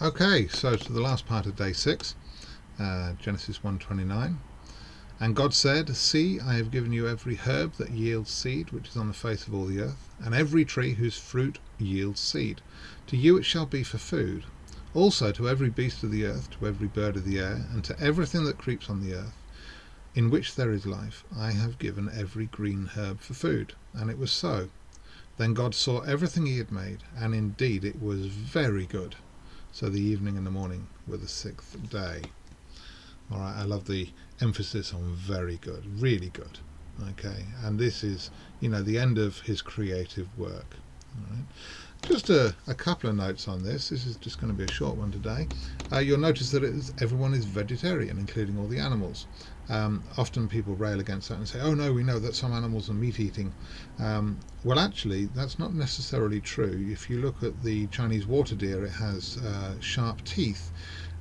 Okay, so to the last part of day 6, Genesis 1:29. And God said, See, I have given you every herb that yields seed, which is on the face of all the earth, and every tree whose fruit yields seed. To you it shall be for food. Also to every beast of the earth, to every bird of the air, and to everything that creeps on the earth, in which there is life, I have given every green herb for food. And it was so. Then God saw everything he had made, and indeed it was very good. So the evening and the morning were the 6th day. All right, I love the emphasis on very good, really good. Okay, and this is, the end of his creative work. All right. Just a couple of notes on this. This is just going to be a short one today. You'll notice that everyone is vegetarian, including all the animals. Often people rail against that and say, oh no, we know that some animals are meat eating. Well, actually, that's not necessarily true. If you look at the Chinese water deer, it has sharp teeth,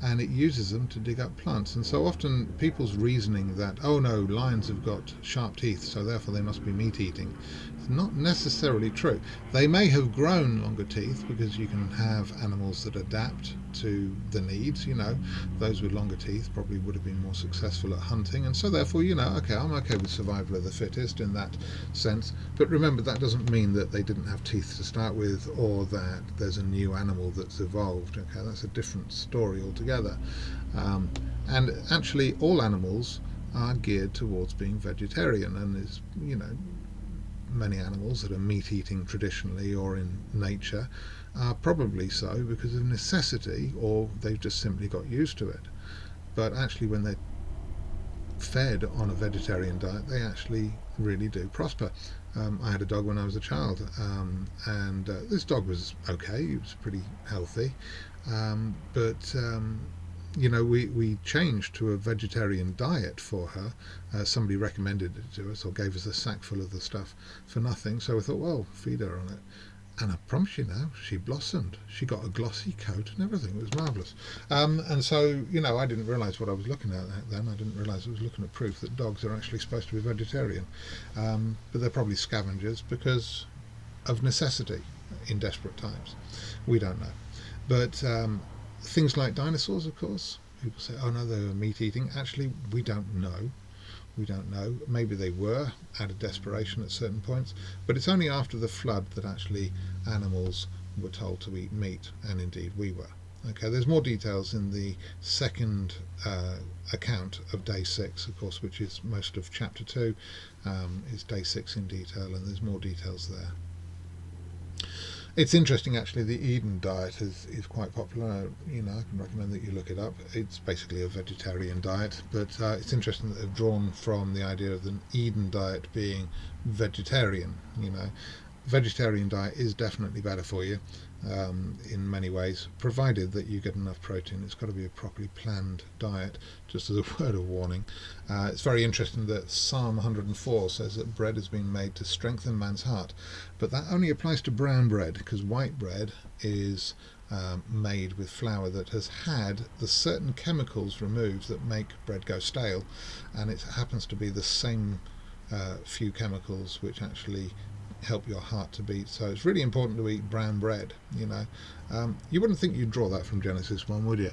and it uses them to dig up plants. And so often people's reasoning that, oh no, lions have got sharp teeth, so therefore they must be meat eating, it's not necessarily true. They may have grown longer teeth, because you can have animals that adapt to the needs. Those with longer teeth probably would have been more successful at hunting, and so therefore, okay, I'm okay with survival of the fittest in that sense. But remember, that doesn't mean that they didn't have teeth to start with, or that there's a new animal that's evolved. Okay, that's a different story altogether. And actually all animals are geared towards being vegetarian, and there's many animals that are meat eating traditionally or in nature are probably so because of necessity, or they've just simply got used to it. But actually when they're fed on a vegetarian diet, they actually really do prosper. I had a dog when I was a child, and this dog was okay, he was pretty healthy, but we changed to a vegetarian diet for her. Somebody recommended it to us, or gave us a sack full of the stuff for nothing, so we thought, well, feed her on it. And I promise you now, she blossomed. She got a glossy coat and everything. It was marvellous. And so, I didn't realise what I was looking at then. I didn't realise I was looking at proof that dogs are actually supposed to be vegetarian. But they're probably scavengers because of necessity in desperate times. We don't know. But things like dinosaurs, of course, people say, oh no, they were meat eating. Actually, we don't know. We don't know. Maybe they were out of desperation at certain points, but it's only after the flood that actually animals were told to eat meat, and indeed we were. Okay, there's more details in the second account of day 6, of course, which is most of chapter 2. Is day 6 in detail, and there's more details there. It's interesting, actually, the Eden diet is quite popular. I can recommend that you look it up. It's basically a vegetarian diet, but it's interesting that they've drawn from the idea of the Eden diet being vegetarian. Vegetarian diet is definitely better for you in many ways, provided that you get enough protein. It's got to be a properly planned diet, just as a word of warning. It's very interesting that Psalm 104 says that bread has been made to strengthen man's heart, but that only applies to brown bread, because white bread is made with flour that has had the certain chemicals removed that make bread go stale, and it happens to be the same few chemicals which actually help your heart to beat. So it's really important to eat brown bread. You wouldn't think you'd draw that from Genesis 1, would you?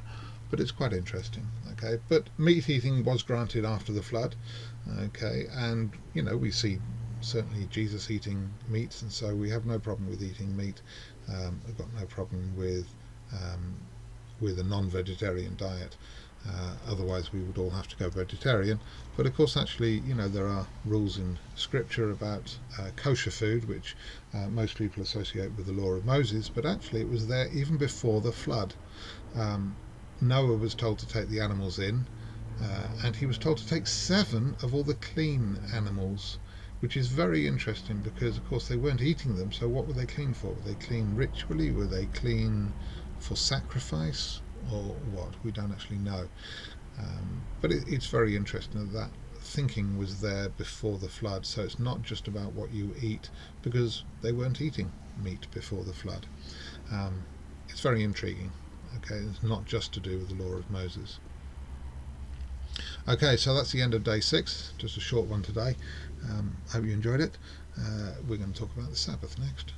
But it's quite interesting. Okay, but meat eating was granted after the flood. Okay, and we see certainly Jesus eating meat, and so we have no problem with eating meat. We've got no problem with a non-vegetarian diet. Otherwise we would all have to go vegetarian. But of course, actually, there are rules in scripture about kosher food, which most people associate with the law of Moses, but actually it was there even before the flood. Noah was told to take the animals in, and he was told to take 7 of all the clean animals, which is very interesting because of course they weren't eating them. So what were they clean for? Were they clean ritually? Were they clean for sacrifice? Or what? We don't actually know. But it's very interesting that thinking was there before the flood. So it's not just about what you eat, because they weren't eating meat before the flood. It's very intriguing. Okay, it's not just to do with the law of Moses. Okay, so that's the end of day 6. Just a short one today. Hope you enjoyed it. We're going to talk about the Sabbath next.